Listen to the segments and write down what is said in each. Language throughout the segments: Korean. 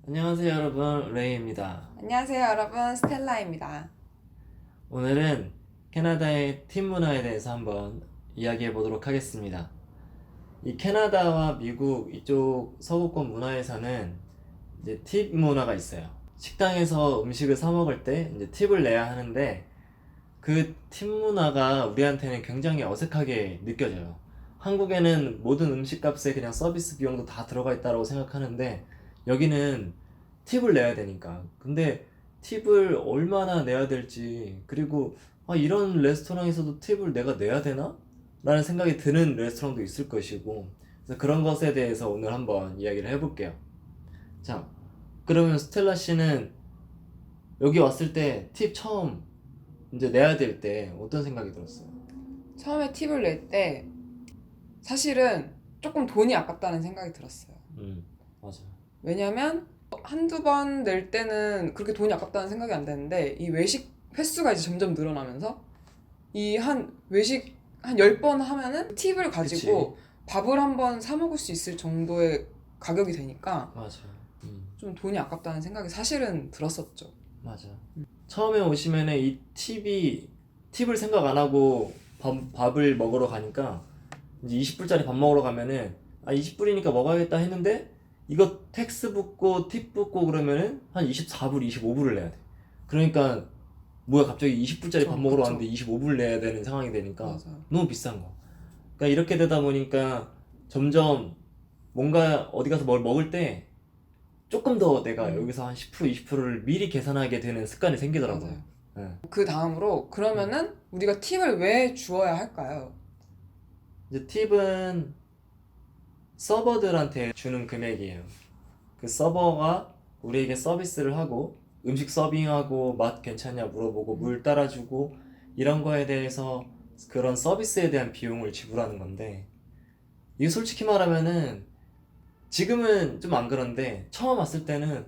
안녕하세요 여러분, 레이입니다. 안녕하세요 여러분, 스텔라입니다. 오늘은 캐나다의 팁 문화에 대해서 한번 이야기해 보도록 하겠습니다. 이 캐나다와 미국 이쪽 서구권 문화에서는 이제 팁 문화가 있어요. 식당에서 음식을 사 먹을 때 이제 팁을 내야 하는데 그 팁 문화가 우리한테는 굉장히 어색하게 느껴져요. 한국에는 모든 음식값에 그냥 서비스 비용도 다 들어가 있다고 생각하는데 여기는 팁을 내야 되니까. 근데 팁을 얼마나 내야 될지, 그리고 이런 레스토랑에서도 팁을 내가 내야 되나? 라는 생각이 드는 레스토랑도 있을 것이고, 그래서 그런 것에 대해서 오늘 한번 이야기를 해볼게요. 자, 그러면 스텔라 씨는 여기 왔을 때 팁 처음 이제 내야 될 때 어떤 생각이 들었어요? 처음에 팁을 낼 때 사실은 조금 돈이 아깝다는 생각이 들었어요. 맞아. 왜냐면 한두 번 낼 때는 그렇게 돈이 아깝다는 생각이 안 드는데 이 외식 횟수가 이제 점점 늘어나면서 이 외식 한 10번 하면은 팁을 가지고 밥을 한 번 사 먹을 수 있을 정도의 가격이 되니까 맞아. 좀 돈이 아깝다는 생각이 사실은 들었었죠. 맞아. 처음에 오시면은 팁을 생각 안 하고 밥을 먹으러 가니까 이제 20불짜리 밥 먹으러 가면은 20불이니까 먹어야겠다 했는데 이거 텍스 붙고 팁 붙고 그러면은 한 24불, 25불을 내야 돼. 그러니까 뭐야 갑자기 20불짜리 밥 먹으러 그쵸. 왔는데 25불 내야 되는 상황이 되니까 맞아요. 너무 비싼 거. 그러니까 이렇게 되다 보니까 점점 뭔가 어디 가서 뭘 먹을 때 조금 더 내가 여기서 한 10%, 20%를 미리 계산하게 되는 습관이 생기더라고요. 맞아요. 네. 그 다음으로 그러면은 우리가 팁을 왜 주어야 할까요? 이제 팁은 서버들한테 주는 금액이에요. 그 서버가 우리에게 서비스를 하고 음식 서빙하고 맛 괜찮냐 물어보고 물 따라주고 이런 거에 대해서 그런 서비스에 대한 비용을 지불하는 건데, 이게 솔직히 말하면은 지금은 좀 안 그런데 처음 왔을 때는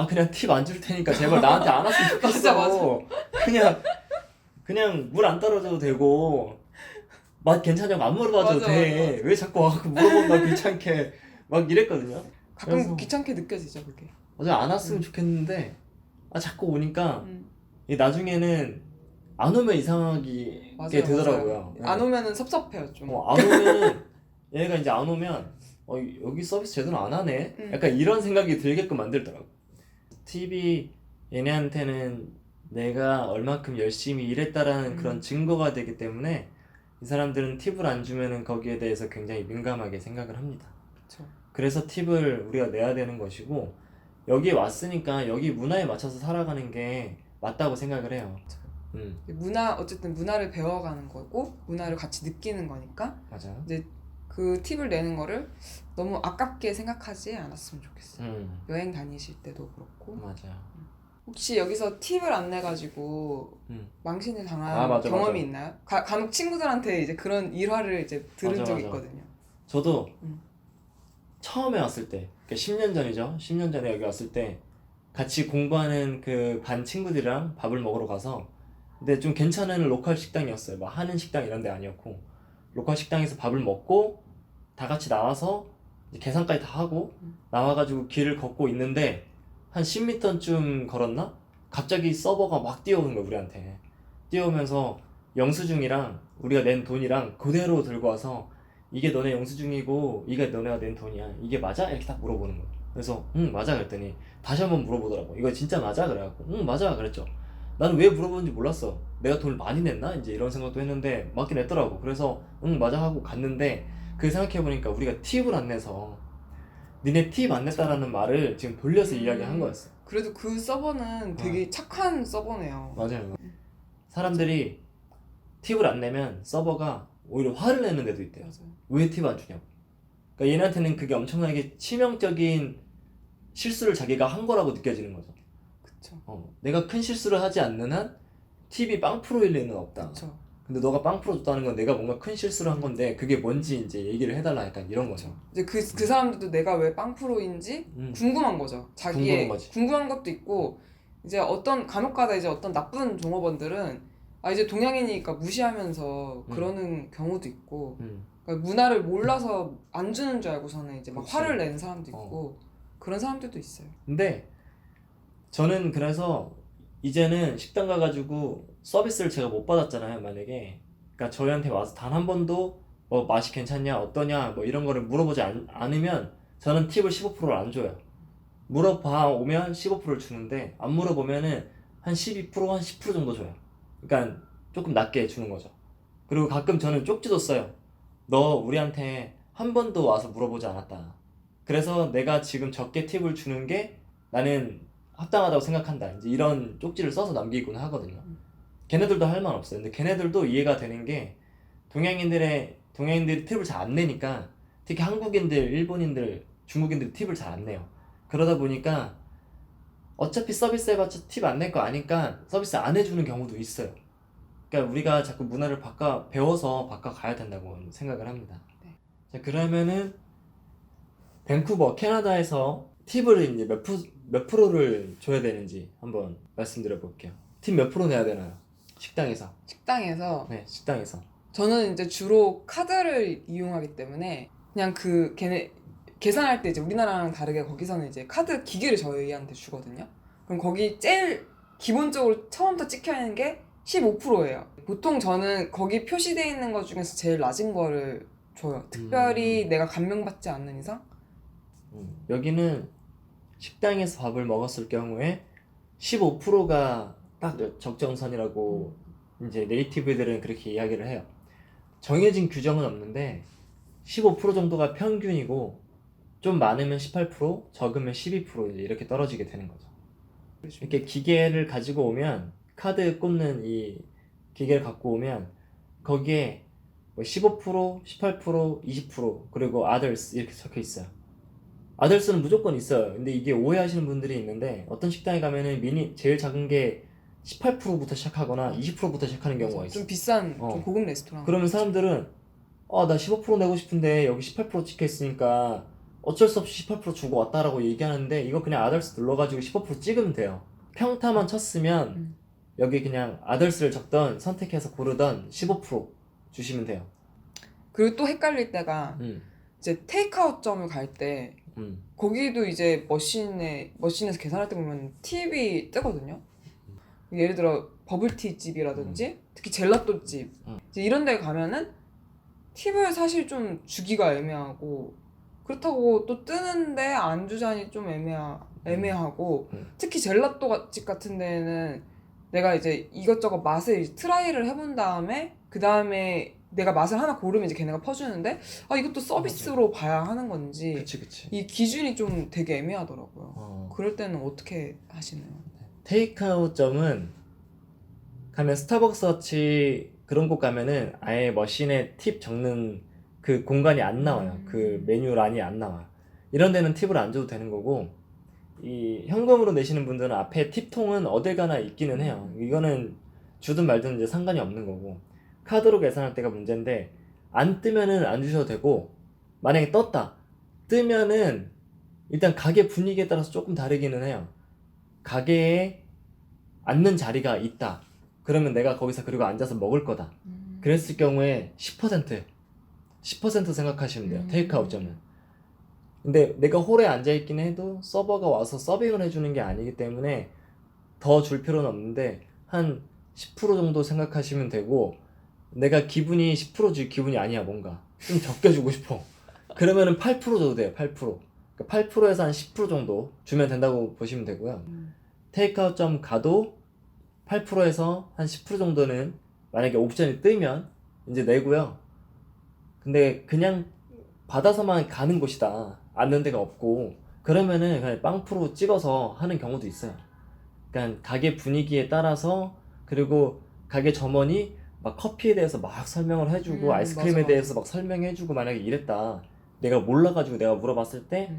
그냥 팁 안 줄 테니까 제발 나한테 안 왔으면 좋겠어. 맞아. 그냥 물 안 따라줘도 되고 맛 괜찮냐고 안 물어봐줘도 맞아, 돼. 맞아. 왜 자꾸 와갖고 물어본다 귀찮게 막 이랬거든요. 가끔 그래서 귀찮게 느껴지죠, 그게. 맞아, 안 왔으면 좋겠는데 자꾸 오니까 음, 이 나중에는 안 오면 이상하게 맞아요, 되더라고요. 맞아요. 안 오면은 섭섭해요, 좀. 안 오면은 얘가 이제 안 오면 여기 서비스 제대로 안 하네? 약간 이런 생각이 들게끔 만들더라고. 팁이 얘네한테는 내가 얼만큼 열심히 일했다라는 그런 증거가 되기 때문에 이 사람들은 팁을 안 주면은 거기에 대해서 굉장히 민감하게 생각을 합니다. 그쵸. 그래서 팁을 우리가 내야 되는 것이고, 여기에 왔으니까 여기 문화에 맞춰서 살아가는 게 맞다고 생각을 해요. 어쨌든 문화를 배워가는 거고, 문화를 같이 느끼는 거니까, 맞아요. 이제 그 팁을 내는 거를 너무 아깝게 생각하지 않았으면 좋겠어요. 여행 다니실 때도 그렇고. 맞아요. 혹시 여기서 팁을 안 내가지고 망신을 당한 맞아, 경험이 맞아. 있나요? 간혹 친구들한테 이제 그런 일화를 이제 들은 맞아, 적이 맞아. 있거든요. 저도 음. 처음에 왔을 때, 그러니까 10년 전이죠. 10년 전에 여기 왔을 때 같이 공부하는 그 반 친구들이랑 밥을 먹으러 가서, 근데 좀 괜찮은 로컬 식당이었어요. 막 하는 식당 이런 데 아니었고, 로컬 식당에서 밥을 먹고 다 같이 나와서 이제 계산까지 다 하고 나와가지고 길을 걷고 있는데 한 10m쯤 걸었나? 갑자기 서버가 막 뛰어오는 거야 우리한테. 뛰어오면서 영수증이랑 우리가 낸 돈이랑 그대로 들고 와서 이게 너네 영수증이고 이게 너네가 낸 돈이야, 이게 맞아? 이렇게 딱 물어보는 거야. 그래서 응 맞아 그랬더니 다시 한번 물어보더라고. 이거 진짜 맞아? 그래갖고 응 맞아 그랬죠. 나는 왜 물어보는지 몰랐어. 내가 돈을 많이 냈나? 이제 이런 생각도 했는데 맞긴 했더라고. 그래서 응 맞아 하고 갔는데, 그 생각해보니까 우리가 팁을 안 내서 니네 팁 안 냈다라는 말을 지금 돌려서 이야기한 거였어. 그래도 그 서버는 되게 착한 서버네요. 맞아요. 사람들이 팁을 안 내면 서버가 오히려 화를 내는 데도 있대요. 맞아요. 왜 팁 안 주냐고. 그러니까 얘네한테는 그게 엄청나게 치명적인 실수를 자기가 한 거라고 느껴지는 거죠. 그쵸. 내가 큰 실수를 하지 않는 한 팁이 빵 프로일 리는 없다. 그쵸. 근데 너가 빵 풀어줬다는 건 내가 뭔가 큰 실수를 한 건데 그게 뭔지 이제 얘기를 해달라, 약간 이런 거죠. 이제 그 사람들도 내가 왜 빵프로인지 궁금한 거죠. 자기의 궁금한 것도 있고, 이제 간혹가다 이제 어떤 나쁜 종업원들은 이제 동양인이니까 무시하면서 그러는 경우도 있고, 그러니까 문화를 몰라서 안 주는 줄 알고서는 이제 막 그치. 화를 내는 사람도 있고, 그런 사람들도 있어요. 근데 저는 그래서 이제는 식당 가가지고 서비스를 제가 못 받았잖아요, 만약에. 그러니까 저희한테 와서 단 한 번도 뭐 맛이 괜찮냐, 어떠냐, 뭐 이런 거를 물어보지 않으면 저는 팁을 15%를 안 줘요. 물어봐 오면 15%를 주는데 안 물어보면은 한 12%, 한 10% 정도 줘요. 그러니까 조금 낮게 주는 거죠. 그리고 가끔 저는 쪽지도 써요. 너 우리한테 한 번도 와서 물어보지 않았다. 그래서 내가 지금 적게 팁을 주는 게 나는 합당하다고 생각한다. 이제 이런 쪽지를 써서 남기곤 하거든요. 걔네들도 할 말 없어요. 근데 걔네들도 이해가 되는 게 동양인들이 팁을 잘 안 내니까 특히 한국인들, 일본인들, 중국인들이 팁을 잘 안 내요. 그러다 보니까 어차피 서비스 해봤자 팁 안 낼 거 아니까 서비스 안 해주는 경우도 있어요. 그러니까 우리가 자꾸 문화를 배워서 바꿔 가야 된다고 생각을 합니다. 네. 자, 그러면은 밴쿠버, 캐나다에서 팁을 이제 몇 프로를 줘야 되는지 한번 말씀드려 볼게요. 팁 몇 프로 내야 되나요? 식당에서. 식당에서 네, 식당에서. 저는 이제 주로 카드를 이용하기 때문에 그냥 걔네 계산할 때 이제 우리나라랑 다르게 거기서는 이제 카드 기계를 저희한테 주거든요. 그럼 거기 제일 기본적으로 처음부터 찍혀 있는 게 15%예요. 보통 저는 거기 표시되어 있는 것 중에서 제일 낮은 거를 줘요. 특별히 내가 감명받지 않는 이상. 여기는 식당에서 밥을 먹었을 경우에 15%가 딱 적정선이라고 이제 네이티브들은 그렇게 이야기를 해요. 정해진 규정은 없는데 15% 정도가 평균이고 좀 많으면 18%, 적으면 12% 이제 이렇게 떨어지게 되는 거죠. 이렇게 기계를 가지고 오면 카드 꼽는 이 기계를 갖고 오면 거기에 뭐 15%, 18%, 20% 그리고 others 이렇게 적혀 있어요. others는 무조건 있어요. 근데 이게 오해하시는 분들이 있는데 어떤 식당에 가면은 제일 작은 게 18%부터 시작하거나 20%부터 시작하는 경우가 있어요. 좀 비싼, 어. 좀 고급 레스토랑. 그러면 사람들은 나 15% 내고 싶은데 여기 18% 찍혀 있으니까 어쩔 수 없이 18% 주고 왔다라고 얘기하는데 이거 그냥 others 눌러가지고 15% 찍으면 돼요. 평타만 쳤으면 여기 그냥 others를 적던 선택해서 고르던 15% 주시면 돼요. 그리고 또 헷갈릴 때가 이제 테이크아웃점을 갈 때 거기도 이제 머신에서 계산할 때 보면 팁이 뜨거든요. 예를 들어 버블티 집이라든지 특히 젤라또 집 이제 이런 데 가면은 팁을 사실 좀 주기가 애매하고 그렇다고 또 뜨는데 안 주자니 좀 애매하고 특히 젤라또 집 같은 데는 내가 이제 이것저것 맛을 이제 트라이를 해본 다음에 그 다음에 내가 맛을 하나 고르면 이제 걔네가 퍼주는데 이것도 서비스로 봐야 하는 건지 그치. 이 기준이 좀 되게 애매하더라고요. 그럴 때는 어떻게 하시나요? 테이크아웃점은 가면 스타벅스 같이 그런 곳 가면은 아예 머신에 팁 적는 그 공간이 안 나와요. 그 메뉴란이 안 나와. 이런 데는 팁을 안 줘도 되는 거고 이 현금으로 내시는 분들은 앞에 팁통은 어딜 가나 있기는 해요. 이거는 주든 말든 이제 상관이 없는 거고 카드로 계산할 때가 문제인데 안 뜨면은 안 주셔도 되고 만약에 떴다 뜨면은 일단 가게 분위기에 따라서 조금 다르기는 해요. 가게에 앉는 자리가 있다 그러면 내가 거기서 그리고 앉아서 먹을 거다 그랬을 경우에 10% 생각하시면 돼요. 테이크아웃점은. 근데 내가 홀에 앉아있긴 해도 서버가 와서 서빙을 해주는 게 아니기 때문에 더 줄 필요는 없는데 한 10% 정도 생각하시면 되고 내가 기분이 10%줄 기분이 아니야. 뭔가 좀 적게 주고 싶어. 그러면은 8% 줘도 돼요. 8%. 그러니까 8%에서 한 10% 정도 주면 된다고 보시면 되고요. 테이크아웃점 가도 8%에서 한 10% 정도는 만약에 옵션이 뜨면 이제 내고요. 근데 그냥 받아서만 가는 곳이다. 앉는 데가 없고 그러면은 그냥 빵프로 찍어서 하는 경우도 있어요. 그러니까 가게 분위기에 따라서 그리고 가게 점원이 막 커피에 대해서 막 설명을 해주고 아이스크림에 맞아. 대해서 막 설명해주고 만약에 이랬다. 내가 몰라가지고 내가 물어봤을 때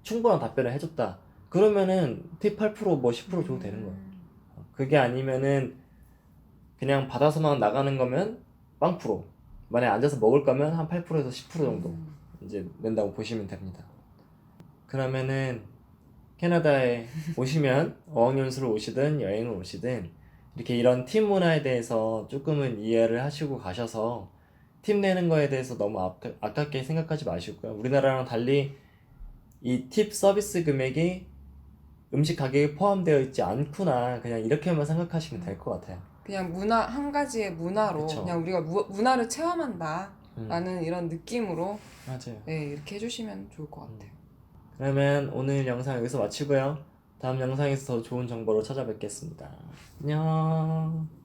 충분한 답변을 해줬다. 그러면은 팁 8%뭐 10% 줘도 되는 거예요. 그게 아니면은 그냥 받아서만 나가는 거면 빵프로. 만약에 앉아서 먹을 거면 한 8%에서 10% 정도 이제 낸다고 보시면 됩니다. 그러면은 캐나다에 오시면 어학연수를 오시든 여행을 오시든 이렇게 이런 팀 문화에 대해서 조금은 이해를 하시고 가셔서 팀 내는 거에 대해서 너무 아깝게 생각하지 마시고요. 우리나라랑 달리 이 팁 서비스 금액이 음식 가격에 포함되어 있지 않구나. 그냥 이렇게만 생각하시면 될 것 같아요. 그냥 문화 한 가지의 문화로 그쵸. 그냥 우리가 문화를 체험한다 음, 라는 이런 느낌으로 맞아요. 네, 이렇게 해주시면 좋을 것 같아요. 그러면 오늘 영상 여기서 마치고요. 다음 영상에서 더 좋은 정보로 찾아뵙겠습니다. 안녕.